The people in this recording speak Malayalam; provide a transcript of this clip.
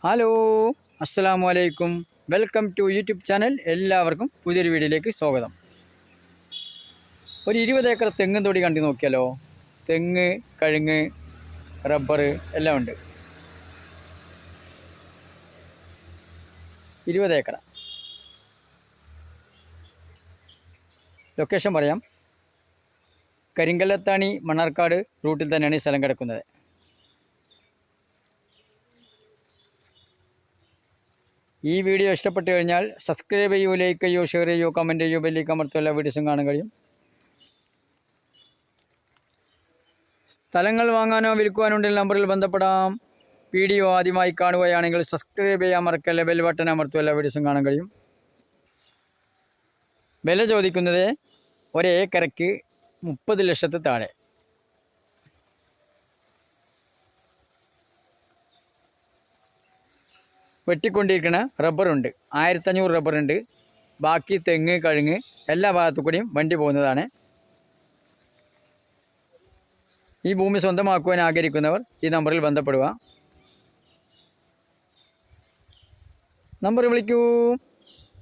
ഹലോ, അസ്സലാമു അലൈക്കും. Welcome to YouTube channel. എല്ലാവർക്കും പുതിയൊരു വീഡിയോയിലേക്ക് സ്വാഗതം. ഒരു 20 ഏക്കർ തെങ്ങും തൊടി കണ്ടു നോക്കിയാലോ. തെങ്ങ്, കഴുങ്ങ്, റബ്ബർ എല്ലാം ഉണ്ട്. 20 ഏക്കർ. ലൊക്കേഷൻ പറയാം. കരിങ്കല്ലത്താണി മണ്ണാർക്കാട് റൂട്ടിൽ തന്നെയാണ് ഈ സ്ഥലം കിടക്കുന്നത്. ഈ വീഡിയോ ഇഷ്ടപ്പെട്ടു കഴിഞ്ഞാൽ സബ്സ്ക്രൈബ് ചെയ്യൂ, ലൈക്ക് ചെയ്യൂ, ഷെയർ ചെയ്യൂ, കമൻറ്റ് ചെയ്യൂ, ബെല്ലിലേക്ക് അമർത്തും. എല്ലാ വീഡിയോസും കാണാൻ കഴിയും. സ്ഥലങ്ങൾ വാങ്ങാനോ വിൽക്കുവാനോ ഉണ്ടെങ്കിൽ നമ്പറിൽ ബന്ധപ്പെടാം. വീഡിയോ ആദ്യമായി കാണുകയാണെങ്കിൽ സബ്സ്ക്രൈബ് ചെയ്യാൻ മറക്കല്ല, ബെൽ ബട്ടൺ അമർത്തും. എല്ലാ വീഡിയോസും കാണാൻ കഴിയും. വില ചോദിക്കുന്നത് 1 ഏക്കറയ്ക്ക് 30 ലക്ഷത്തിൽ താഴെ. വെട്ടിക്കൊണ്ടിരിക്കുന്ന റബ്ബറുണ്ട്. 1500 റബ്ബറുണ്ട്. ബാക്കി തെങ്ങ്, കഴുങ്ങ് എല്ലാ ഭാഗത്തു കൂടിയും വണ്ടി പോകുന്നതാണ്. ഈ ഭൂമി സ്വന്തമാക്കുവാൻ ആഗ്രഹിക്കുന്നവർ ഈ നമ്പറിൽ ബന്ധപ്പെടുക. നമ്പർ വിളിക്കൂ.